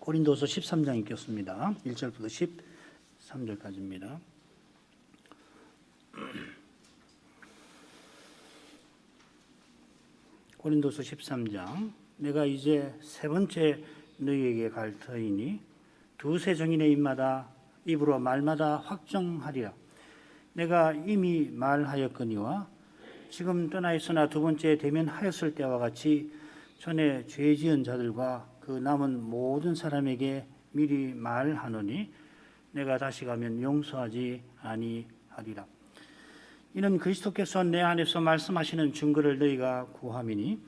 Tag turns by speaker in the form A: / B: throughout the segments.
A: 고린도서 13장 읽겠습니다. 1절부터 13절까지입니다. 고린도서 13장. 내가 이제 세 번째 너희에게 갈 터이니 두세 정인의 입으로 말마다 확정하리라. 내가 이미 말하였거니와 지금 떠나 있으나 두 번째 대면하였을 때와 같이 전에 죄 지은 자들과 그 남은 모든 사람에게 미리 말하노니 내가 다시 가면 용서하지 아니하리라. 이는 그리스도께서 내 안에서 말씀하시는 증거를 너희가 구함이니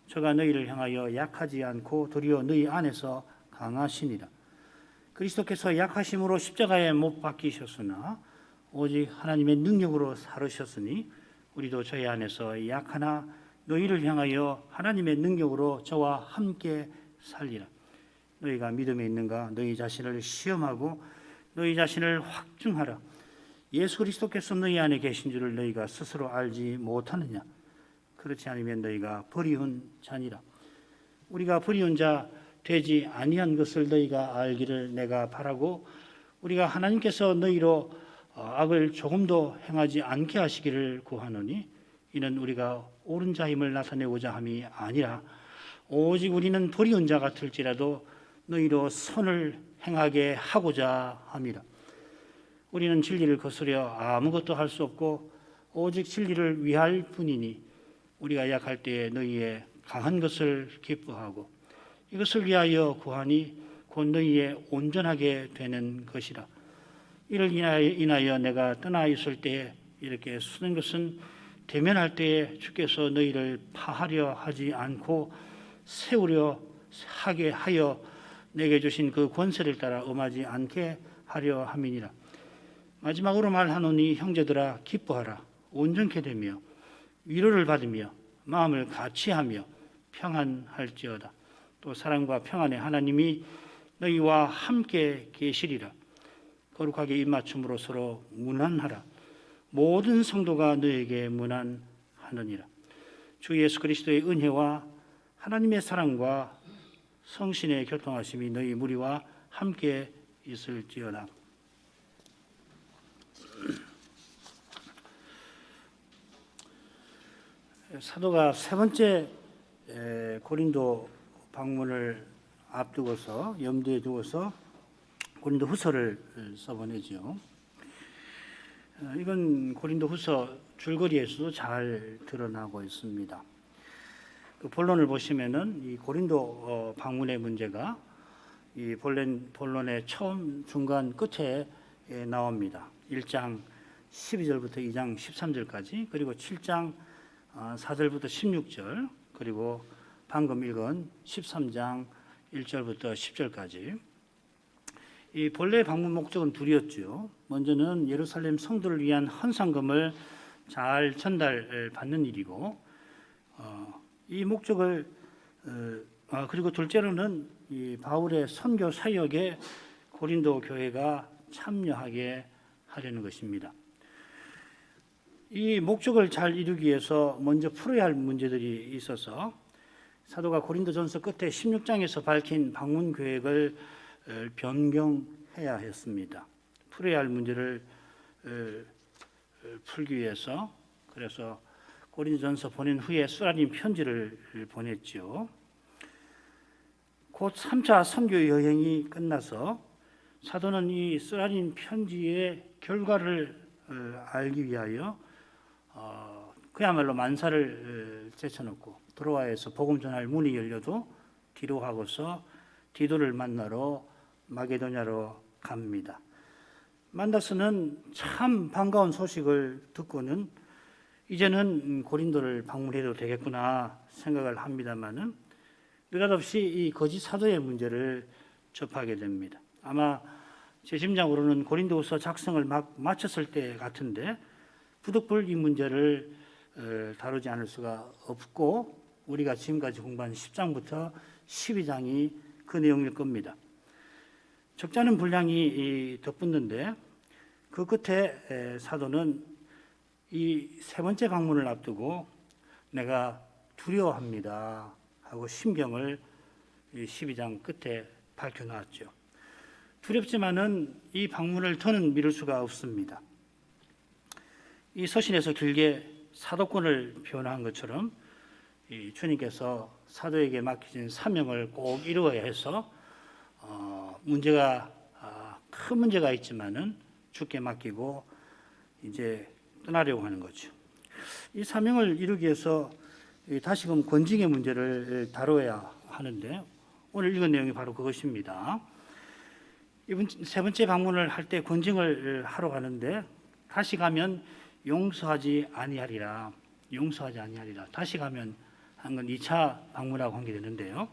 A: 저가 너희를 향하여 약하지 않고 도리어 너희 안에서 강하시니라. 그리스도께서 약하심으로 십자가에 못 박히셨으나 오직 하나님의 능력으로 살으셨으니 우리도 저희 안에서 약하나 너희를 향하여 하나님의 능력으로 저와 함께 살리라. 너희가 믿음에 있는가? 너희 자신을 시험하고 너희 자신을 확증하라. 예수 그리스도께서 너희 안에 계신 줄을 너희가 스스로 알지 못하느냐? 그렇지 않으면 너희가 버리운 자니라. 우리가 버리운 자 되지 아니한 것을 너희가 알기를 내가 바라고 우리가 하나님께서 너희로 악을 조금도 행하지 않게 하시기를 구하노니 이는 우리가 옳은 자임을 나타내고자 함이 아니라 오직 우리는 버리운 자 같을지라도 너희로 선을 행하게 하고자 함이라. 우리는 진리를 거스려 아무것도 할 수 없고 오직 진리를 위할 뿐이니 우리가 약할 때에 너희의 강한 것을 기뻐하고 이것을 위하여 구하니 곧 너희의 온전하게 되는 것이라. 이를 인하여 내가 떠나 있을 때에 이렇게 쓰는 것은 대면할 때에 주께서 너희를 파하려 하지 않고 세우려 하게 하여 내게 주신 그 권세를 따라 엄하지 않게 하려 함이니라. 마지막으로 말하노니 형제들아 기뻐하라. 온전케 되며 위로를 받으며 마음을 같이하며 평안할지어다. 또 사랑과 평안의 하나님이 너희와 함께 계시리라. 거룩하게 입맞춤으로 서로 문안하라. 모든 성도가 너에게 문안하느니라. 주 예수 그리스도의 은혜와 하나님의 사랑과 성신의 교통하심이 너희 무리와 함께 있을지어다. 사도가 세 번째 고린도 방문을 앞두고서 염두에 두어서 고린도 후서를 써보내죠. 이건 고린도 후서 줄거리에서도 잘 드러나고 있습니다. 그 본론을 보시면은 이 고린도 방문의 문제가 이 본론의 처음, 중간, 끝에 나옵니다. 1장 12절부터 2장 13절까지, 그리고 7장 4절부터 16절, 그리고 방금 읽은 13장 1절부터 10절까지. 이 본래 방문 목적은 둘이었죠. 먼저는 예루살렘 성도를 위한 헌상금을 잘 전달받는 일이고, 이 목적을 그리고 둘째로는 이 바울의 선교 사역에 고린도 교회가 참여하게 하려는 것입니다. 이 목적을 잘 이루기 위해서 먼저 풀어야 할 문제들이 있어서 사도가 고린도전서 끝에 16장에서 밝힌 방문 계획을 변경해야 했습니다. 풀어야 할 문제를 풀기 위해서. 그래서 고린도전서 보낸 후에 수라림 편지를 보냈죠. 곧 3차 선교 여행이 끝나서 사도는 이 수라림 편지의 결과를 알기 위하여 그야말로 만사를 제쳐놓고 드로아에서 복음 전할 문이 열려도 뒤로 하고서 디도를 만나러 마게도냐로 갑니다. 만다스는 참 반가운 소식을 듣고는 이제는 고린도를 방문해도 되겠구나 생각을 합니다만은 느닷없이 이 거짓 사도의 문제를 접하게 됩니다. 아마 제 심장으로는 고린도후서 작성을 막 마쳤을 때 같은데 부득불 이 문제를 다루지 않을 수가 없고 우리가 지금까지 공부한 10장부터 12장이 그 내용일 겁니다. 적잖은 분량이 덧붙는데 그 끝에 사도는 이 세 번째 방문을 앞두고 내가 두려워합니다 하고 심경을 12장 끝에 밝혀놨죠. 두렵지만은 이 방문을 더는 미룰 수가 없습니다. 이 서신에서 길게 사도권을 표현한 것처럼 이 주님께서 사도에게 맡기신 사명을 꼭 이루어야 해서 큰 문제가 있지만은 주께 맡기고 이제 떠나려고 하는 거죠. 이 사명을 이루기 위해서 다시금 권징의 문제를 다뤄야 하는데 오늘 읽은 내용이 바로 그것입니다. 이번 세 번째 방문을 할 때 권징을 하러 가는데 다시 가면 용서하지 아니하리라. 용서하지 아니하리라. 다시 가면 한 건 2차 방문하고 관계되는데요.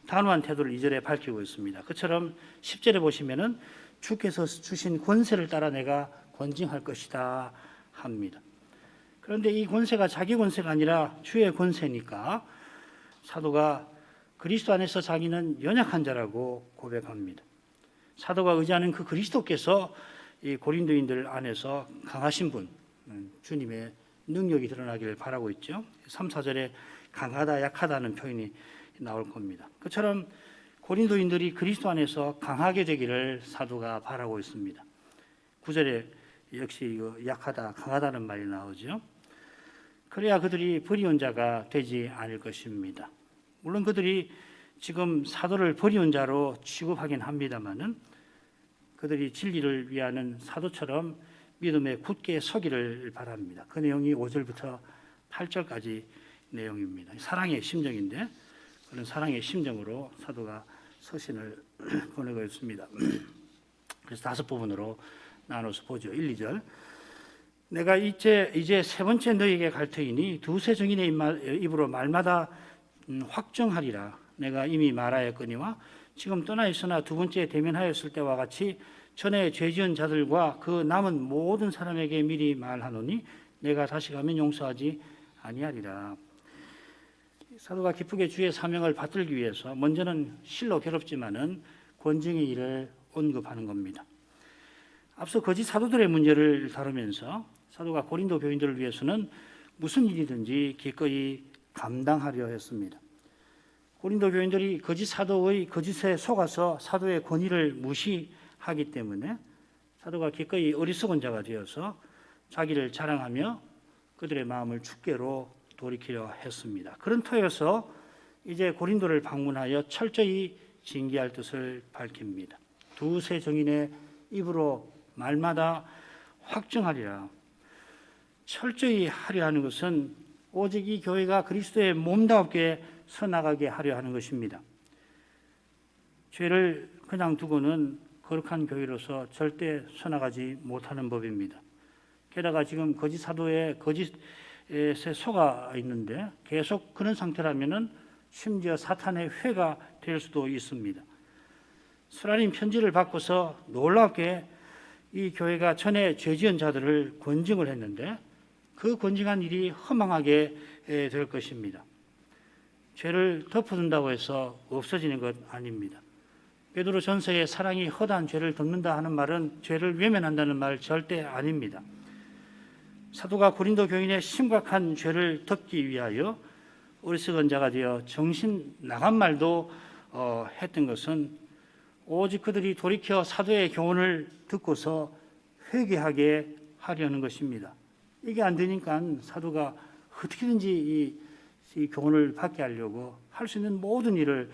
A: 단호한 태도를 2절에 밝히고 있습니다. 그처럼 10절에 보시면은 주께서 주신 권세를 따라 내가 권징할 것이다 합니다. 그런데 이 권세가 자기 권세가 아니라 주의 권세니까 사도가 그리스도 안에서 자기는 연약한 자라고 고백합니다. 사도가 의지하는 그 그리스도께서 이 고린도인들 안에서 강하신 분, 주님의 능력이 드러나기를 바라고 있죠. 3, 4절에 강하다, 약하다는 표현이 나올 겁니다. 그처럼 고린도인들이 그리스도 안에서 강하게 되기를 사도가 바라고 있습니다. 9절에 역시 약하다, 강하다는 말이 나오죠. 그래야 그들이 버리운 자가 되지 않을 것입니다. 물론 그들이 지금 사도를 버리운 자로 취급하긴 합니다만은 그들이 진리를 위하는 사도처럼 믿음에 굳게 서기를 바랍니다. 그 내용이 5절부터 8절까지 내용입니다. 사랑의 심정인데 그런 사랑의 심정으로 사도가 서신을 보내고 있습니다. 그래서 5부분으로 나눠서 보죠. 1, 2절. 내가 이제 세 번째 너희에게 갈 터이니 두세 증인의 입으로 말마다 확정하리라. 내가 이미 말하였거니와 지금 떠나 있으나 두 번째 대면하였을 때와 같이 전에 죄 지은 자들과 그 남은 모든 사람에게 미리 말하노니 내가 다시 가면 용서하지 아니하리라. 사도가 기쁘게 주의 사명을 받들기 위해서 먼저는 실로 괴롭지만은 권징의 일을 언급하는 겁니다. 앞서 거짓 사도들의 문제를 다루면서 사도가 고린도 교인들을 위해서는 무슨 일이든지 기꺼이 감당하려 했습니다. 고린도 교인들이 거짓 사도의 거짓에 속아서 사도의 권위를 무시하기 때문에 사도가 기꺼이 어리석은 자가 되어서 자기를 자랑하며 그들의 마음을 주께로 돌이키려 했습니다. 그런 터여서 이제 고린도를 방문하여 철저히 징계할 뜻을 밝힙니다. 두세 정인의 입으로 말마다 확증하리라. 철저히 하려 하는 것은 오직 이 교회가 그리스도의 몸답게 서나가게 하려 하는 것입니다. 죄를 그냥 두고는 거룩한 교회로서 절대 서나가지 못하는 법입니다. 게다가 지금 거짓 사도의 거짓에 속아 있는데 계속 그런 상태라면은 심지어 사탄의 회가 될 수도 있습니다. 스라림 편지를 받고서 놀랍게 이 교회가 전에 죄 지은 자들을 권징을 했는데 그 권징한 일이 허망하게 될 것입니다. 죄를 덮어둔다고 해서 없어지는 것 아닙니다. 베드로 전서에 사랑이 허다한 죄를 덮는다 하는 말은 죄를 외면한다는 말 절대 아닙니다. 사도가 고린도 교인의 심각한 죄를 덮기 위하여 어리석은 자가 되어 정신 나간 말도 했던 것은 오직 그들이 돌이켜 사도의 교훈을 듣고서 회개하게 하려는 것입니다. 이게 안 되니까 사도가 어떻게든지 이 교훈을 받게 하려고 할 수 있는 모든 일을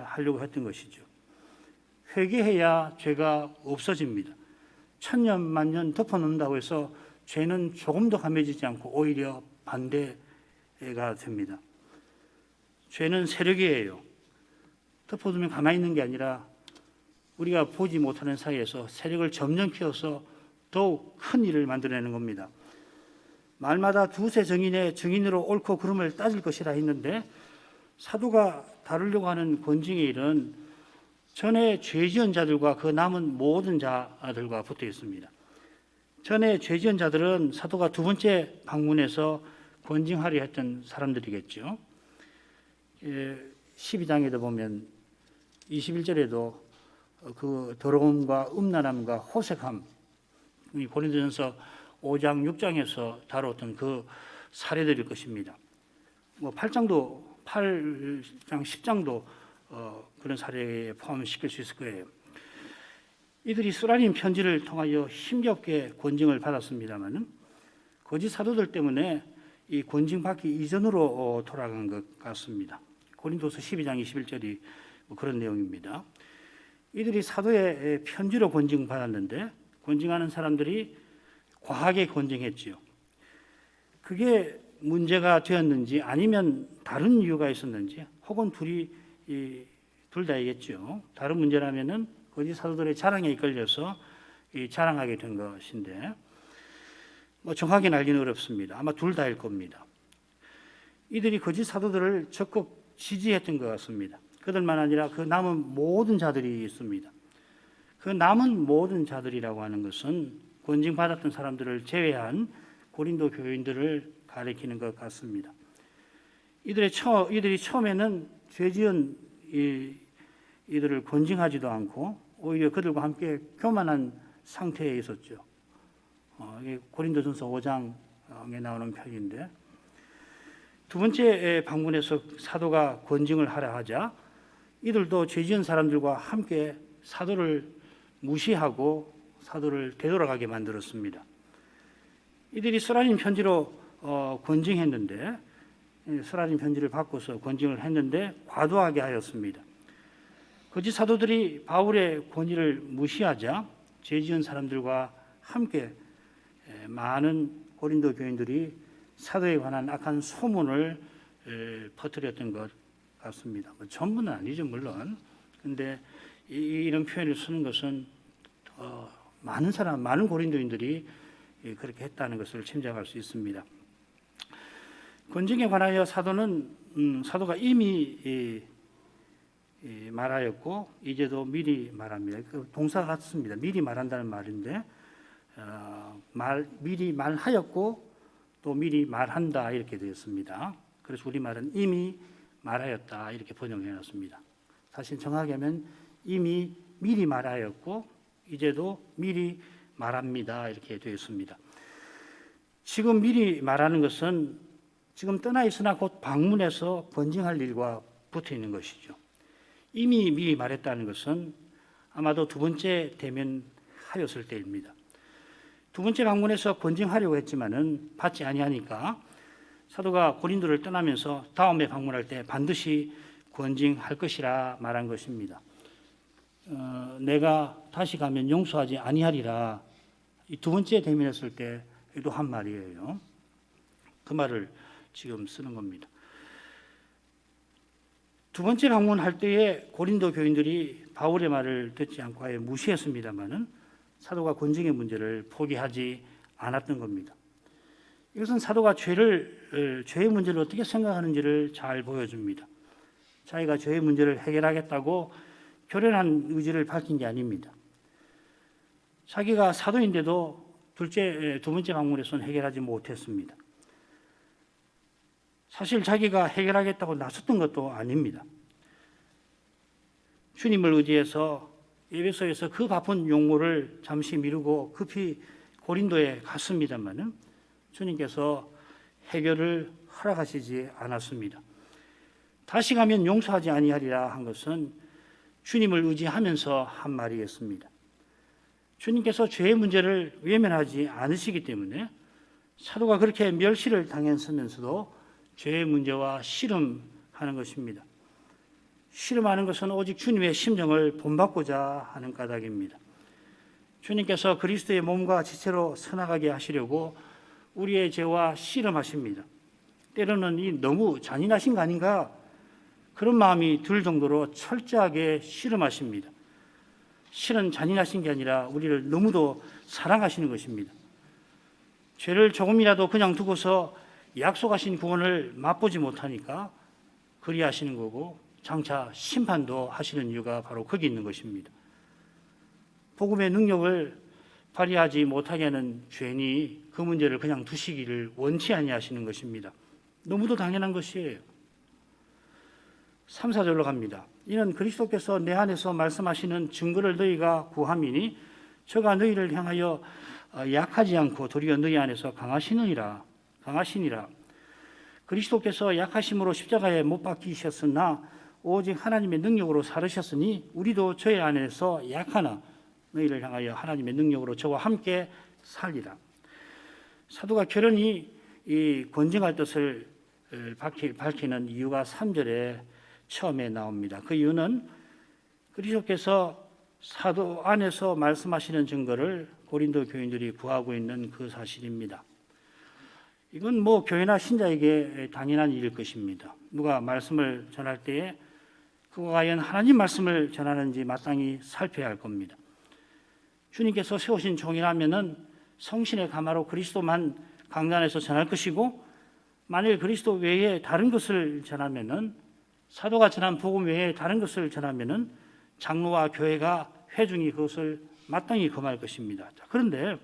A: 하려고 했던 것이죠. 회개해야 죄가 없어집니다. 천년 만년 덮어놓는다고 해서 죄는 조금도 감해지지 않고 오히려 반대가 됩니다. 죄는 세력이에요. 덮어두면 가만히 있는 게 아니라 우리가 보지 못하는 사이에서 세력을 점점 키워서 더욱 큰 일을 만들어내는 겁니다. 말마다 두세 정인의 증인으로 옳고 그름을 따질 것이라 했는데 사도가 다루려고 하는 권징의 일은 전에 죄 지은 자들과 그 남은 모든 자들과 붙어 있습니다. 전에 죄 지은 자들은 사도가 두 번째 방문에서 권징하려 했던 사람들이겠죠. 12장에도 보면 21절에도 그 더러움과 음란함과 호색함, 고린도전서 5장, 6장에서 다뤘던 그 사례들일 것입니다. 8장, 10장도 그런 사례에 포함시킬 수 있을 거예요. 이들이 쓰라린 편지를 통하여 힘겹게 권징을 받았습니다마는 거짓 사도들 때문에 이 권징받기 이전으로 돌아간 것 같습니다. 고린도서 12장 21절이 그런 내용입니다. 이들이 사도의 편지로 권징받았는데 권징하는 사람들이 과하게 권징했지요. 그게 문제가 되었는지 아니면 다른 이유가 있었는지 혹은 둘 다이겠죠. 다른 문제라면은 거짓 사도들의 자랑에 이끌려서 자랑하게 된 것인데 정확히 알기는 어렵습니다. 아마 둘 다일 겁니다. 이들이 거짓 사도들을 적극 지지했던 것 같습니다. 그들만 아니라 그 남은 모든 자들이 있습니다. 그 남은 모든 자들이라고 하는 것은 권징받았던 사람들을 제외한 고린도 교인들을 가리키는 것 같습니다. 이들이 처음에는 죄지은 이들을 권징하지도 않고 오히려 그들과 함께 교만한 상태에 있었죠. 고린도전서 5장에 나오는 편인데 두 번째 방문에서 사도가 권징을 하라 하자 이들도 죄지은 사람들과 함께 사도를 무시하고 사도를 되돌아가게 만들었습니다. 이들이 쓰라린 편지로 권징했는데 쓰라린 편지를 바꿔서 권징을 했는데 과도하게 하였습니다. 거짓 사도들이 바울의 권위를 무시하자 죄지은 사람들과 함께 많은 고린도 교인들이 사도에 관한 악한 소문을 퍼뜨렸던 것 같습니다. 전부는 아니죠, 물론. 그런데 이런 표현을 쓰는 것은 많은 고린도인들이 그렇게 했다는 것을 짐작할 수 있습니다. 권징에 관하여 사도가 이미 말하였고 이제도 미리 말합니다. 그 동사 같습니다. 미리 말한다는 말인데 미리 말하였고 또 미리 말한다 이렇게 되었습니다. 그래서 우리말은 이미 말하였다 이렇게 번역해 놨습니다. 사실 정확히 하면 이미 미리 말하였고 이제도 미리 말합니다 이렇게 되어 있습니다. 지금 미리 말하는 것은 지금 떠나 있으나 곧 방문해서 권징할 일과 붙어 있는 것이죠. 이미 미리 말했다는 것은 아마도 두 번째 대면하였을 때입니다. 두 번째 방문해서 권징하려고 했지만은 받지 아니하니까 사도가 고린도를 떠나면서 다음에 방문할 때 반드시 권징할 것이라 말한 것입니다. 내가 다시 가면 용서하지 아니하리라. 이 두 번째 대면했을 때도 한 말이에요. 그 말을 지금 쓰는 겁니다. 두 번째 방문할 때에 고린도 교인들이 바울의 말을 듣지 않고 아예 무시했습니다마는 사도가 권징의 문제를 포기하지 않았던 겁니다. 이것은 사도가 죄의 문제를 어떻게 생각하는지를 잘 보여줍니다. 자기가 죄의 문제를 해결하겠다고 결연한 의지를 밝힌 게 아닙니다. 자기가 사도인데도 두 번째 방문에서는 해결하지 못했습니다. 사실 자기가 해결하겠다고 나섰던 것도 아닙니다. 주님을 의지해서 에베소에서 그 바쁜 용모를 잠시 미루고 급히 고린도에 갔습니다마는 주님께서 해결을 허락하시지 않았습니다. 다시 가면 용서하지 아니하리라 한 것은 주님을 의지하면서 한 말이었습니다. 주님께서 죄의 문제를 외면하지 않으시기 때문에 사도가 그렇게 멸시를 당했으면서도 죄의 문제와 씨름하는 것입니다. 씨름하는 것은 오직 주님의 심정을 본받고자 하는 까닭입니다. 주님께서 그리스도의 몸과 지체로 서나가게 하시려고 우리의 죄와 씨름하십니다. 때로는 이 너무 잔인하신 거 아닌가 그런 마음이 들 정도로 철저하게 씨름하십니다. 실은 잔인하신 게 아니라 우리를 너무도 사랑하시는 것입니다. 죄를 조금이라도 그냥 두고서 약속하신 구원을 맛보지 못하니까 그리하시는 거고 장차 심판도 하시는 이유가 바로 거기 있는 것입니다. 복음의 능력을 발휘하지 못하게 하는 죄인이 그 문제를 그냥 두시기를 원치 아니하시는 것입니다. 너무도 당연한 것이에요. 3, 4절로 갑니다. 이는 그리스도께서 내 안에서 말씀하시는 증거를 너희가 구함이니 저가 너희를 향하여 약하지 않고 도리어 너희 안에서 강하시니라. 그리스도께서 약하심으로 십자가에 못 박히셨으나 오직 하나님의 능력으로 살으셨으니 우리도 저희 안에서 약하나 너희를 향하여 하나님의 능력으로 저와 함께 살리라. 사도가 결연히 이 권징할 뜻을 밝히는 이유가 3절에 처음에 나옵니다. 그 이유는 그리스도께서 사도 안에서 말씀하시는 증거를 고린도 교인들이 구하고 있는 그 사실입니다. 이건 뭐 교회나 신자에게 당연한 일일 것입니다. 누가 말씀을 전할 때에 그가 과연 하나님 말씀을 전하는지 마땅히 살펴야 할 겁니다. 주님께서 세우신 종이라면은 성신의 가마로 그리스도만 강단에서 전할 것이고, 만일 그리스도 외에 다른 것을 전하면은, 사도가 전한 복음 외에 다른 것을 전하면은 장로와 교회가 회중이 그것을 마땅히 금할 것입니다. 그런데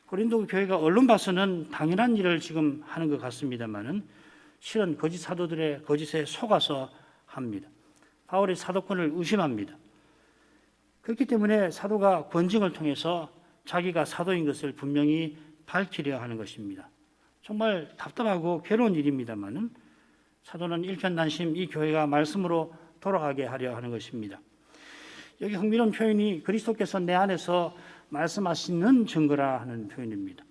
A: 고린도 교회가 언론 봐서는 당연한 일을 지금 하는 것 같습니다만은 실은 거짓 사도들의 거짓에 속아서 합니다. 바울의 사도권을 의심합니다. 그렇기 때문에 사도가 권징을 통해서 자기가 사도인 것을 분명히 밝히려 하는 것입니다. 정말 답답하고 괴로운 일입니다만은 사도는 일편단심 이 교회가 말씀으로 돌아가게 하려 하는 것입니다. 여기 흥미로운 표현이 그리스도께서 내 안에서 말씀하시는 증거라 하는 표현입니다.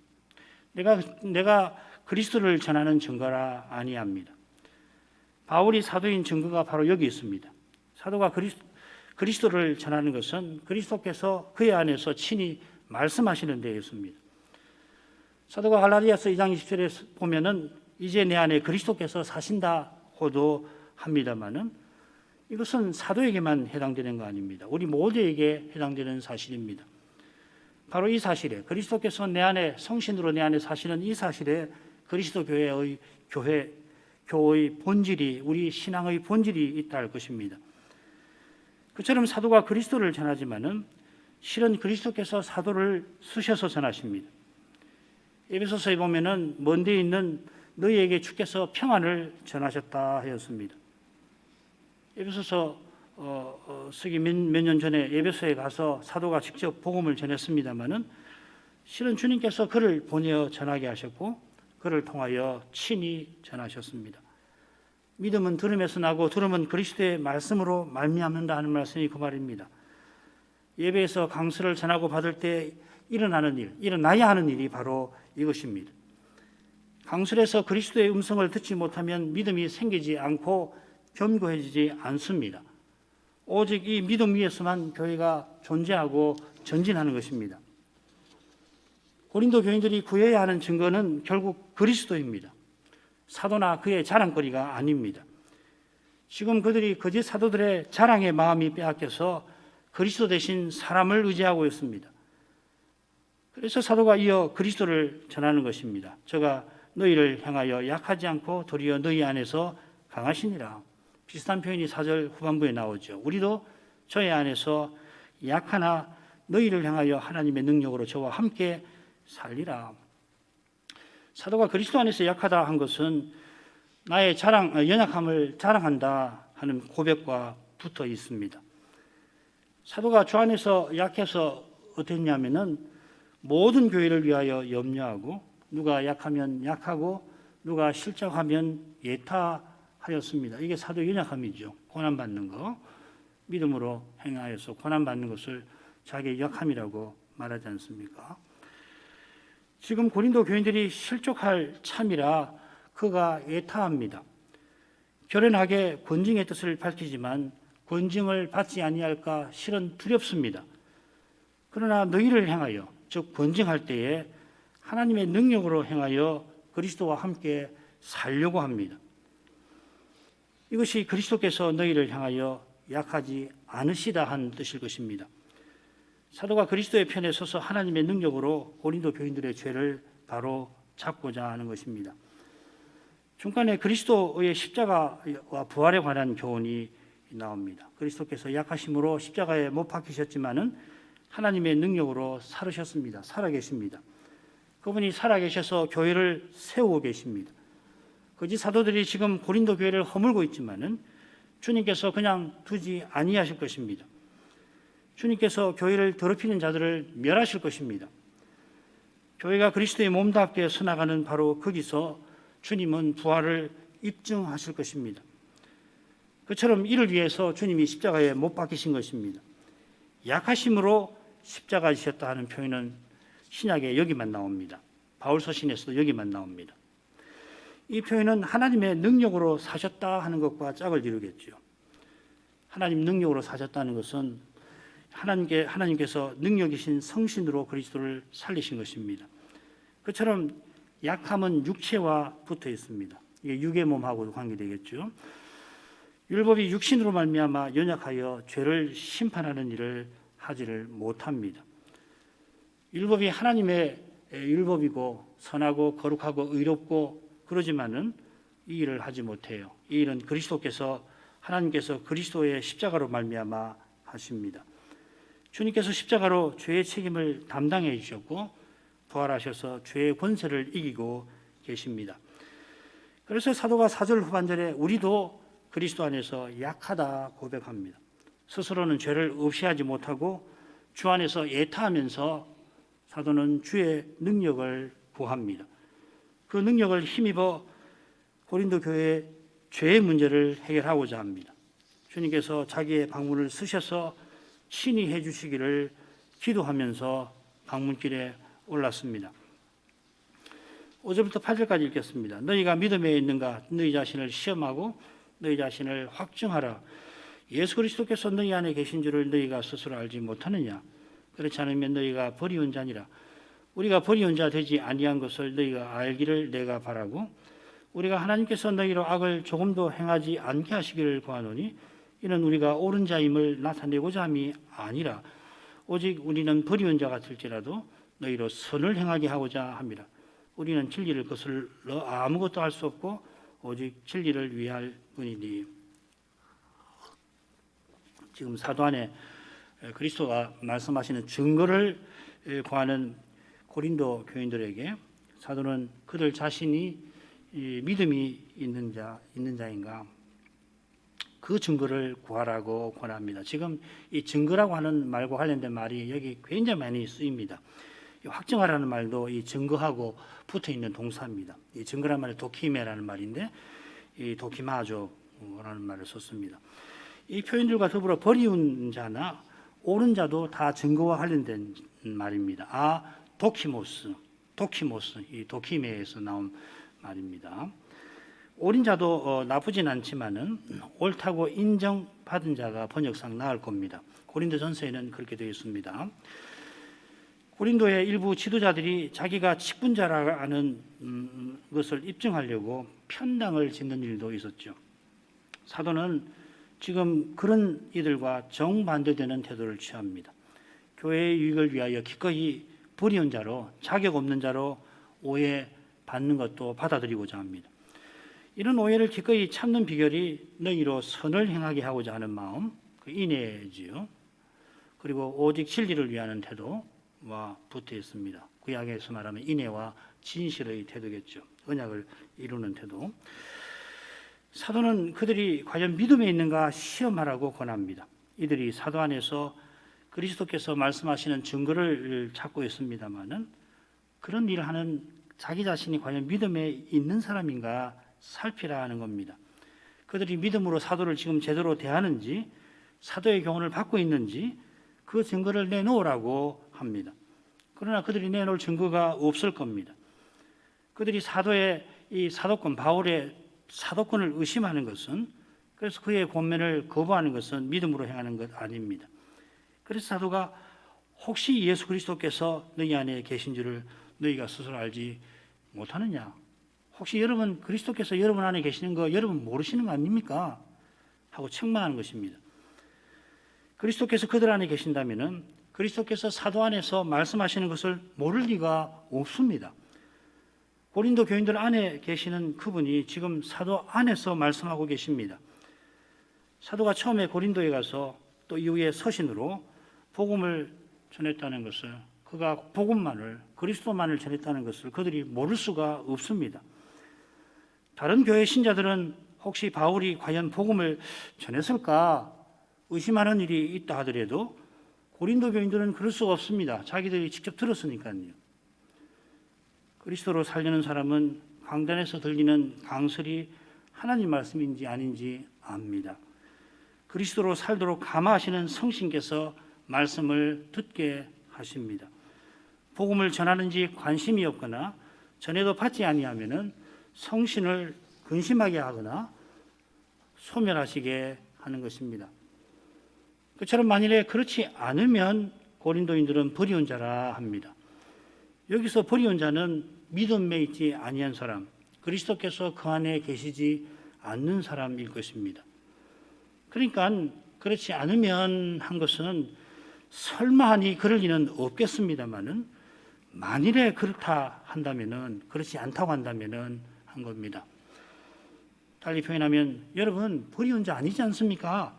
A: 내가 그리스도를 전하는 증거라 아니합니다. 바울이 사도인 증거가 바로 여기 있습니다. 사도가 그리스도를 전하는 것은 그리스도께서 그의 안에서 친히 말씀하시는 데에 있습니다. 사도가 갈라디아서 2장 20절에 보면은 이제 내 안에 그리스도께서 사신다 고도 합니다만은 이것은 사도에게만 해당되는 거 아닙니다. 우리 모두에게 해당되는 사실입니다. 바로 이 사실에 그리스도께서 내 안에 성신으로 내 안에 사시는 이 사실에 그리스도 교회의 본질이, 우리 신앙의 본질이 있다 할 것입니다. 그처럼 사도가 그리스도를 전하지만은 실은 그리스도께서 사도를 쓰셔서 전하십니다. 에베소서에 보면은 먼 데 있는 너희에게 주께서 평안을 전하셨다 하였습니다. 에베소서 쓰기 몇 년 전에 에베소에 가서 사도가 직접 복음을 전했습니다마는 실은 주님께서 그를 보내어 전하게 하셨고 그를 통하여 친히 전하셨습니다. 믿음은 들음에서 나고 들음은 그리스도의 말씀으로 말미암는다 하는 말씀이 그 말입니다. 예배에서 강수를 전하고 받을 때 일어나야 하는 일이 바로 이것입니다. 강술에서 그리스도의 음성을 듣지 못하면 믿음이 생기지 않고 견고해지지 않습니다. 오직 이 믿음 위에서만 교회가 존재하고 전진하는 것입니다. 고린도 교인들이 구해야 하는 증거는 결국 그리스도입니다. 사도나 그의 자랑거리가 아닙니다. 지금 그들이 거짓 사도들의 자랑의 마음이 빼앗겨서 그리스도 대신 사람을 의지하고 있습니다. 그래서 사도가 이어 그리스도를 전하는 것입니다. 저가 너희를 향하여 약하지 않고 도리어 너희 안에서 강하시니라. 비슷한 표현이 4절 후반부에 나오죠. 우리도 저희 안에서 약하나 너희를 향하여 하나님의 능력으로 저와 함께 살리라. 사도가 그리스도 안에서 약하다 한 것은 나의 연약함을 자랑한다 하는 고백과 붙어 있습니다. 사도가 주 안에서 약해서 어땠냐면은 모든 교회를 위하여 염려하고 누가 약하면 약하고 누가 실족하면 예타하였습니다. 이게 사도의 연약함이죠. 고난받는 거. 믿음으로 행하여서 고난받는 것을 자기의 약함이라고 말하지 않습니까? 지금 고린도 교인들이 실족할 참이라 그가 예타합니다. 결연하게 권징의 뜻을 밝히지만 권징을 받지 아니할까 실은 두렵습니다. 그러나 너희를 향하여 즉 권징할 때에 하나님의 능력으로 행하여 그리스도와 함께 살려고 합니다. 이것이 그리스도께서 너희를 향하여 약하지 않으시다 한 뜻일 것입니다. 사도가 그리스도의 편에 서서 하나님의 능력으로 고린도 교인들의 죄를 바로 잡고자 하는 것입니다. 중간에 그리스도의 십자가와 부활에 관한 교훈이 나옵니다. 그리스도께서 약하심으로 십자가에 못 박히셨지만은 하나님의 능력으로 살으셨습니다. 살아계십니다. 그분이 살아계셔서 교회를 세우고 계십니다. 거짓 사도들이 지금 고린도 교회를 허물고 있지만은 주님께서 그냥 두지 아니하실 것입니다. 주님께서 교회를 더럽히는 자들을 멸하실 것입니다. 교회가 그리스도의 몸답게 서나가는 바로 거기서 주님은 부활을 입증하실 것입니다. 그처럼 이를 위해서 주님이 십자가에 못 박히신 것입니다. 약하심으로 십자가 지셨다 하는 표현은 신약에 여기만 나옵니다. 바울 서신에서도 여기만 나옵니다. 이 표현은 하나님의 능력으로 사셨다 하는 것과 짝을 이루겠죠. 하나님 능력으로 사셨다는 것은 하나님께서 능력이신 성신으로 그리스도를 살리신 것입니다. 그처럼 약함은 육체와 붙어 있습니다. 이게 육의 몸하고도 관계되겠죠. 율법이 육신으로 말미암아 연약하여 죄를 심판하는 일을 하지를 못합니다. 율법이 하나님의 율법이고 선하고 거룩하고 의롭고 그러지만은 이 일을 하지 못해요. 이 일은 하나님께서 그리스도의 십자가로 말미암아 하십니다. 주님께서 십자가로 죄의 책임을 담당해 주셨고 부활하셔서 죄의 권세를 이기고 계십니다. 그래서 사도가 4절 후반절에 우리도 그리스도 안에서 약하다 고백합니다. 스스로는 죄를 없이 하지 못하고 주 안에서 애타하면서 사도는 주의 능력을 구합니다. 그 능력을 힘입어 고린도 교회의 죄의 문제를 해결하고자 합니다. 주님께서 자기의 방문을 쓰셔서 친히 해주시기를 기도하면서 방문길에 올랐습니다. 5절부터 8절까지 읽겠습니다. 너희가 믿음에 있는가? 너희 자신을 시험하고 너희 자신을 확증하라. 예수 그리스도께서 너희 안에 계신 줄을 너희가 스스로 알지 못하느냐? 그렇지 않으면 너희가 버리운 자니라. 우리가 버리운 자 되지 아니한 것을 너희가 알기를 내가 바라고 우리가 하나님께서 너희로 악을 조금도 행하지 않게 하시기를 구하노니 이는 우리가 옳은 자임을 나타내고자 함이 아니라 오직 우리는 버리운 자 같을지라도 너희로 선을 행하게 하고자 함이라. 우리는 진리를 거슬러 아무것도 할 수 없고 오직 진리를 위할 뿐이니. 지금 사도 안에 그리스도가 말씀하시는 증거를 구하는 고린도 교인들에게 사도는 그들 자신이 믿음이 있는 자인가 그 증거를 구하라고 권합니다. 지금 이 증거라고 하는 말과 관련된 말이 여기 굉장히 많이 쓰입니다. 확증하라는 말도 이 증거하고 붙어 있는 동사입니다. 이 증거라는 말이 도키메라는 말인데 이 도키마조라는 말을 썼습니다. 이 표현들과 더불어 버리운 자나 옳은 자도 다 증거와 관련된 말입니다. 도키모스, 이 도키메에서 나온 말입니다. 옳은 자도 나쁘진 않지만은 옳다고 인정받은 자가 번역상 나을 겁니다. 고린도전서에는 그렇게 되어 있습니다. 고린도의 일부 지도자들이 자기가 직분자라는 것을 입증하려고 편당을 짓는 일도 있었죠. 사도는 지금 그런 이들과 정반대되는 태도를 취합니다. 교회의 유익을 위하여 기꺼이 버리운 자로 자격 없는 자로 오해받는 것도 받아들이고자 합니다. 이런 오해를 기꺼이 참는 비결이 너희로 선을 행하게 하고자 하는 마음, 그 인내지요. 그리고 오직 진리를 위하는 태도와 붙어 있습니다. 구약에서 말하면 인내와 진실의 태도겠죠. 언약을 이루는 태도. 사도는 그들이 과연 믿음에 있는가 시험하라고 권합니다. 이들이 사도 안에서 그리스도께서 말씀하시는 증거를 찾고 있습니다마는 그런 일을 하는 자기 자신이 과연 믿음에 있는 사람인가 살피라 하는 겁니다. 그들이 믿음으로 사도를 지금 제대로 대하는지 사도의 교훈을 받고 있는지 그 증거를 내놓으라고 합니다. 그러나 그들이 내놓을 증거가 없을 겁니다. 그들이 사도의 이 사도권, 바울의 사도권을 의심하는 것은 그래서 그의 권면을 거부하는 것은 믿음으로 행하는 것 아닙니다. 그래서 사도가 혹시 예수 그리스도께서 너희 안에 계신 줄을 너희가 스스로 알지 못하느냐? 혹시 여러분 그리스도께서 여러분 안에 계시는 거 여러분 모르시는 거 아닙니까? 하고 책망하는 것입니다. 그리스도께서 그들 안에 계신다면은 그리스도께서 사도 안에서 말씀하시는 것을 모를 리가 없습니다. 고린도 교인들 안에 계시는 그분이 지금 사도 안에서 말씀하고 계십니다. 사도가 처음에 고린도에 가서 또 이후에 서신으로 복음을 전했다는 것을 그가 복음만을 그리스도만을 전했다는 것을 그들이 모를 수가 없습니다. 다른 교회 신자들은 혹시 바울이 과연 복음을 전했을까 의심하는 일이 있다 하더라도 고린도 교인들은 그럴 수가 없습니다. 자기들이 직접 들었으니까요. 그리스도로 살려는 사람은 강단에서 들리는 강설이 하나님 말씀인지 아닌지 압니다. 그리스도로 살도록 감화하시는 성신께서 말씀을 듣게 하십니다. 복음을 전하는지 관심이 없거나 전해도 받지 아니하면은 성신을 근심하게 하거나 소멸하시게 하는 것입니다. 그처럼 만일에 그렇지 않으면 고린도인들은 버리온 자라 합니다. 여기서 버리온 자는 믿음에 있지 아니한 사람, 그리스도께서 그 안에 계시지 않는 사람일 것입니다. 그러니까 그렇지 않으면 한 것은 설마하니 그럴 리는 없겠습니다마는 만일에 그렇다 한다면은, 그렇지 않다고 한다면은 한 겁니다. 달리 표현하면 여러분 버리온 자 아니지 않습니까?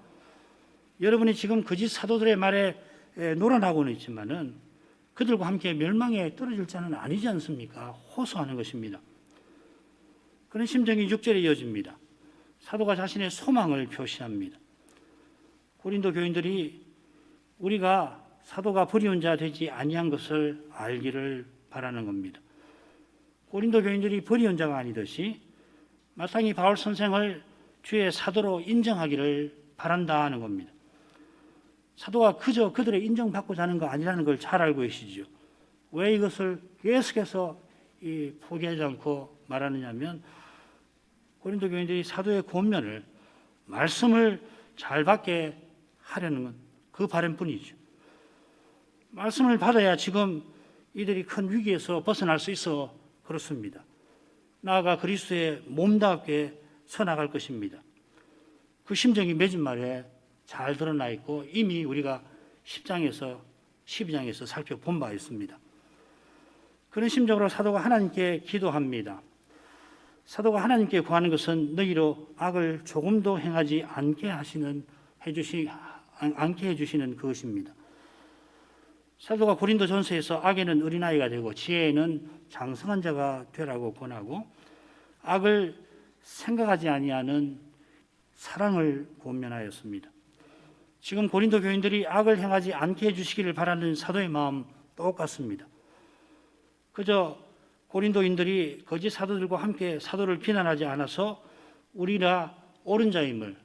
A: 여러분이 지금 거짓 사도들의 말에 놀아나고는 있지만은 그들과 함께 멸망에 떨어질 자는 아니지 않습니까? 호소하는 것입니다. 그런 심정이 6절에 이어집니다. 사도가 자신의 소망을 표시합니다. 고린도 교인들이 우리가 사도가 버리온 자 되지 아니한 것을 알기를 바라는 겁니다. 고린도 교인들이 버리온 자가 아니듯이 마땅히 바울 선생을 주의 사도로 인정하기를 바란다는 겁니다. 사도가 그저 그들의 인정받고자 하는 거 아니라는 걸 잘 알고 계시죠. 왜 이것을 계속해서 포기하지 않고 말하느냐면 고린도 교인들이 사도의 권면을, 말씀을 잘 받게 하려는 건 그 바람뿐이죠. 말씀을 받아야 지금 이들이 큰 위기에서 벗어날 수 있어 그렇습니다. 나아가 그리스도의 몸답게 서나갈 것입니다. 그 심정이 맺은 말에 잘 드러나 있고 이미 우리가 10장에서 12장에서 살펴본 바 있습니다. 그런 심정으로 사도가 하나님께 기도합니다. 사도가 하나님께 구하는 것은 너희로 악을 조금도 행하지 않게 해주시는 그것입니다. 사도가 고린도전서에서 악에는 어린아이가 되고 지혜에는 장성한 자가 되라고 권하고 악을 생각하지 아니하는 사랑을 권면하였습니다. 지금 고린도 교인들이 악을 행하지 않게 해주시기를 바라는 사도의 마음 똑같습니다. 그저 고린도인들이 거짓 사도들과 함께 사도를 비난하지 않아서 우리가 옳은 자임을,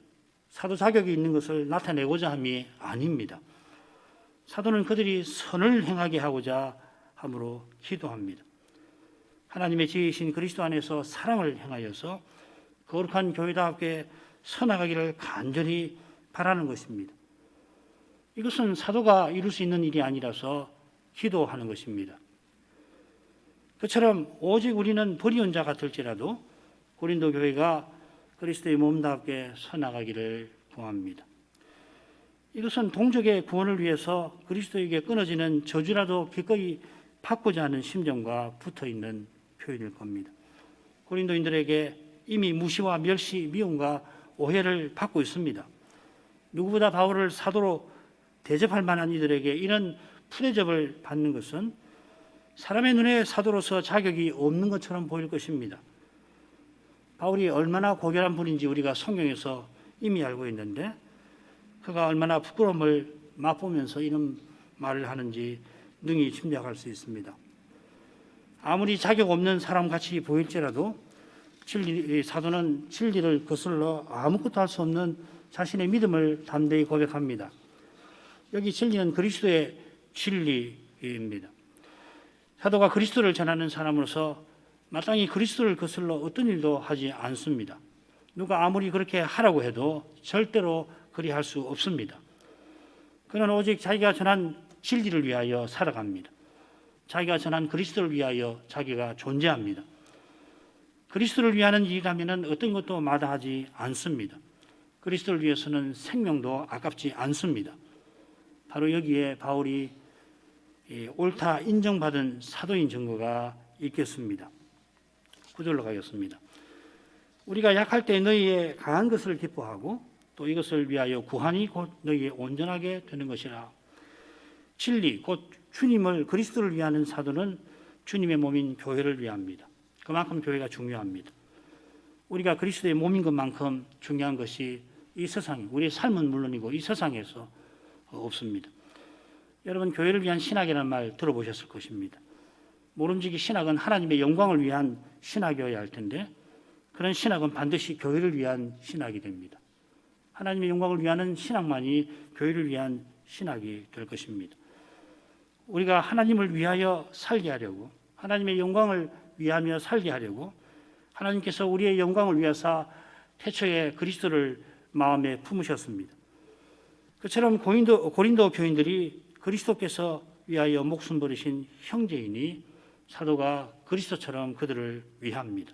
A: 사도 자격이 있는 것을 나타내고자 함이 아닙니다. 사도는 그들이 선을 행하게 하고자 함으로 기도합니다. 하나님의 지혜이신 그리스도 안에서 사랑을 행하여서 거룩한 교회답게 서나가기를 간절히 바라는 것입니다. 이것은 사도가 이룰 수 있는 일이 아니라서 기도하는 것입니다. 그처럼 오직 우리는 버리온 자 같을지라도 고린도 교회가 그리스도의 몸답게 서나가기를 구합니다. 이것은 동족의 구원을 위해서 그리스도에게 끊어지는 저주라도 기꺼이 받고자 하는 심정과 붙어있는 표현일 겁니다. 고린도인들에게 이미 무시와 멸시, 미움과 오해를 받고 있습니다. 누구보다 바울을 사도로 대접할 만한 이들에게 이런 푸대접을 받는 것은 사람의 눈에 사도로서 자격이 없는 것처럼 보일 것입니다. 바울이 얼마나 고결한 분인지 우리가 성경에서 이미 알고 있는데 그가 얼마나 부끄러움을 맛보면서 이런 말을 하는지 능히 짐작할 수 있습니다. 아무리 자격 없는 사람같이 보일지라도 사도는 진리를 거슬러 아무것도 할 수 없는 자신의 믿음을 담대히 고백합니다. 여기 진리는 그리스도의 진리입니다. 사도가 그리스도를 전하는 사람으로서 마땅히 그리스도를 거슬러 어떤 일도 하지 않습니다. 누가 아무리 그렇게 하라고 해도 절대로 그리할 수 없습니다. 그는 오직 자기가 전한 진리를 위하여 살아갑니다. 자기가 전한 그리스도를 위하여 자기가 존재합니다. 그리스도를 위하는 일이라면 어떤 것도 마다하지 않습니다. 그리스도를 위해서는 생명도 아깝지 않습니다. 바로 여기에 바울이 옳다 인정받은 사도인 증거가 있겠습니다. 9절로 가겠습니다. 우리가 약할 때 너희의 강한 것을 기뻐하고 또 이것을 위하여 구하니 곧 너희의 온전하게 되는 것이라. 진리 곧 주님을 그리스도를 위하는 사도는 주님의 몸인 교회를 위합니다. 그만큼 교회가 중요합니다. 우리가 그리스도의 몸인 것만큼 중요한 것이 이 세상에, 우리의 삶은 물론이고 이 세상에서 없습니다. 여러분 교회를 위한 신학이라는 말 들어보셨을 것입니다. 모름지기 신학은 하나님의 영광을 위한 신학이어야 할 텐데 그런 신학은 반드시 교회를 위한 신학이 됩니다. 하나님의 영광을 위하는 신앙만이 교회를 위한 신학이 될 것입니다. 우리가 하나님을 위하여 살게 하려고, 하나님의 영광을 위하며 살게 하려고 하나님께서 우리의 영광을 위하사 태초에 그리스도를 마음에 품으셨습니다. 그처럼 고린도 교인들이 그리스도께서 위하여 목숨 버리신 형제이니 사도가 그리스도처럼 그들을 위합니다.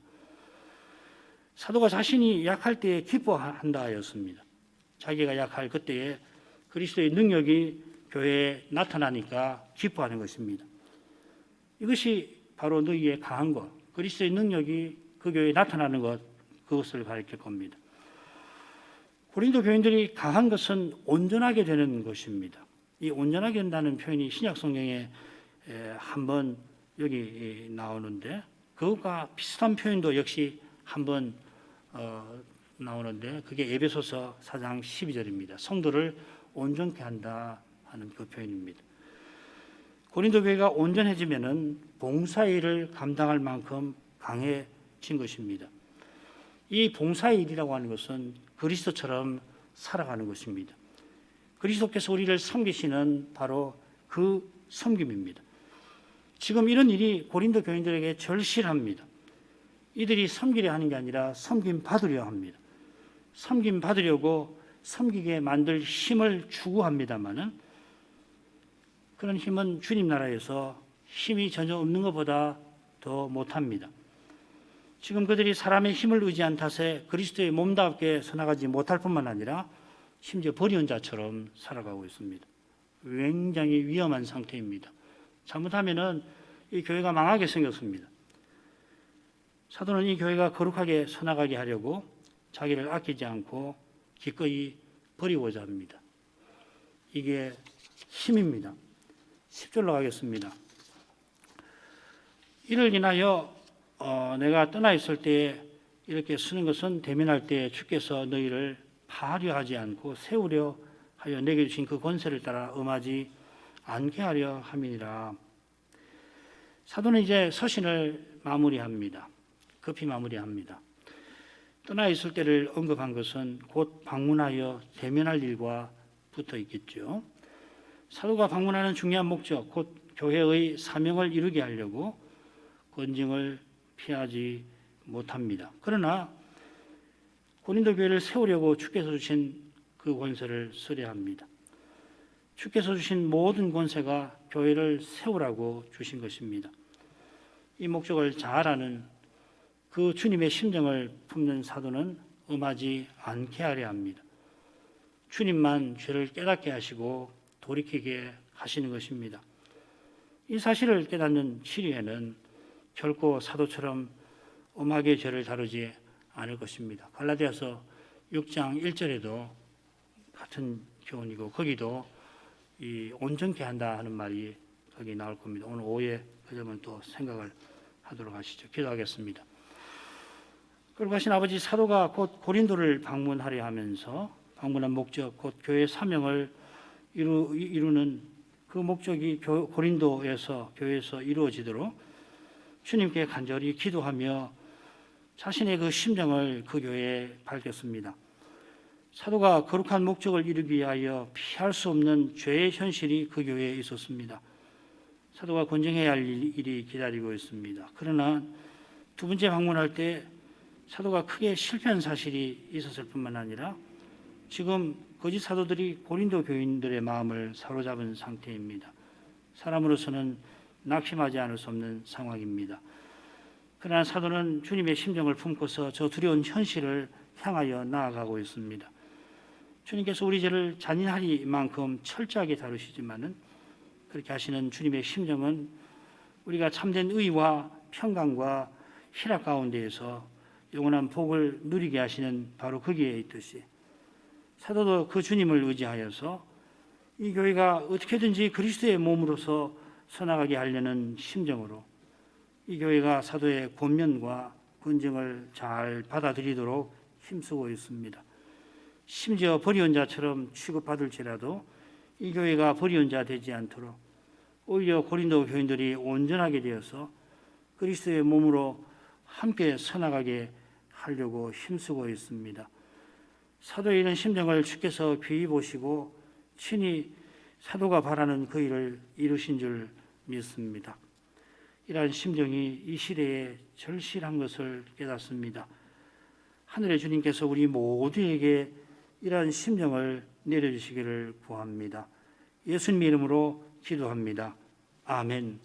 A: 사도가 자신이 약할 때에 기뻐한다 하였습니다. 자기가 약할 그때에 그리스도의 능력이 교회에 나타나니까 기뻐하는 것입니다. 이것이 바로 너희의 강한 것, 그리스도의 능력이 그 교회에 나타나는 것, 그것을 가리킬 겁니다. 고린도 교인들이 강한 것은 온전하게 되는 것입니다. 이 온전하게 된다는 표현이 신약 성경에 한번 여기 나오는데, 그것과 비슷한 표현도 역시 한번 나오는데, 그게 에베소서 4장 12절입니다. 성도를 온전케 한다 하는 그 표현입니다. 고린도 교회가 온전해지면은 봉사일을 감당할 만큼 강해진 것입니다. 이 봉사일이라고 하는 것은 그리스도처럼 살아가는 것입니다. 그리스도께서 우리를 섬기시는 바로 그 섬김입니다. 지금 이런 일이 고린도 교인들에게 절실합니다. 이들이 섬기려 하는 게 아니라 섬김 받으려 합니다. 섬김 받으려고 섬기게 만들 힘을 추구합니다마는 그런 힘은 주님 나라에서 힘이 전혀 없는 것보다 더 못합니다. 지금 그들이 사람의 힘을 의지한 탓에 그리스도의 몸답게 서나가지 못할 뿐만 아니라 심지어 버리온 자처럼 살아가고 있습니다. 굉장히 위험한 상태입니다. 잘못하면은 이 교회가 망하게 생겼습니다. 사도는 이 교회가 거룩하게 서나가게 하려고 자기를 아끼지 않고 기꺼이 버리고자 합니다. 이게 힘입니다. 10절로 가겠습니다. 이를 인하여 내가 떠나 있을 때에 이렇게 쓰는 것은 대면할 때에 주께서 너희를 파하려 하지 않고 세우려 하여 내게 주신 그 권세를 따라 엄하지 않게 하려 함이니라. 사도는 이제 서신을 마무리합니다. 급히 마무리합니다. 떠나 있을 때를 언급한 것은 곧 방문하여 대면할 일과 붙어 있겠죠. 사도가 방문하는 중요한 목적, 곧 교회의 사명을 이루게 하려고 권징을 피하지 못합니다. 그러나 고린도 교회를 세우려고 주께서 주신 그 권세를 쓰려 합니다. 주께서 주신 모든 권세가 교회를 세우라고 주신 것입니다. 이 목적을 잘 아는 그 주님의 심정을 품는 사도는 엄하지 않게 하려 합니다. 주님만 죄를 깨닫게 하시고 돌이키게 하시는 것입니다. 이 사실을 깨닫는 치료에는 결코 사도처럼 엄하게 죄를 다루지 않을 것입니다. 갈라디아서 6장 1절에도 같은 교훈이고 거기도 이 온전케 한다 하는 말이 거기 나올 겁니다. 오늘 오후에 그 점은 또 생각을 하도록 하시죠. 기도하겠습니다. 거룩하신 아버지, 사도가 곧 고린도를 방문하려 하면서 방문한 목적, 곧 교회의 사명을 이루는 그 목적이 고린도에서 교회에서 이루어지도록 주님께 간절히 기도하며 자신의 그 심정을 그 교회에 밝혔습니다. 사도가 거룩한 목적을 이루기 위하여 피할 수 없는 죄의 현실이 그 교회에 있었습니다. 사도가 권증해야 할 일이 기다리고 있습니다. 그러나 두 번째 방문할 때 사도가 크게 실패한 사실이 있었을 뿐만 아니라 지금 거짓 사도들이 고린도 교인들의 마음을 사로잡은 상태입니다. 사람으로서는 낙심하지 않을 수 없는 상황입니다. 그러나 사도는 주님의 심정을 품고서 저 두려운 현실을 향하여 나아가고 있습니다. 주님께서 우리 죄를 잔인하리만큼 철저하게 다루시지만은 그렇게 하시는 주님의 심정은 우리가 참된 의와 평강과 희락 가운데에서 영원한 복을 누리게 하시는 바로 거기에 있듯이 사도도 그 주님을 의지하여서 이 교회가 어떻게든지 그리스도의 몸으로서 서나가게 하려는 심정으로 이 교회가 사도의 권면과 권증을 잘 받아들이도록 힘쓰고 있습니다. 심지어 버리온 자처럼 취급받을지라도 이 교회가 버리온 자 되지 않도록 오히려 고린도 교인들이 온전하게 되어서 그리스도의 몸으로 함께 서나가게 하려고 힘쓰고 있습니다. 사도의 이런 심정을 주께서 비히 보시고 친히 사도가 바라는 그 일을 이루신 줄 믿습니다. 이러한 심정이 이 시대에 절실한 것을 깨닫습니다. 하늘의 주님께서 우리 모두에게 이러한 심정을 내려주시기를 구합니다. 예수님 이름으로 기도합니다. 아멘.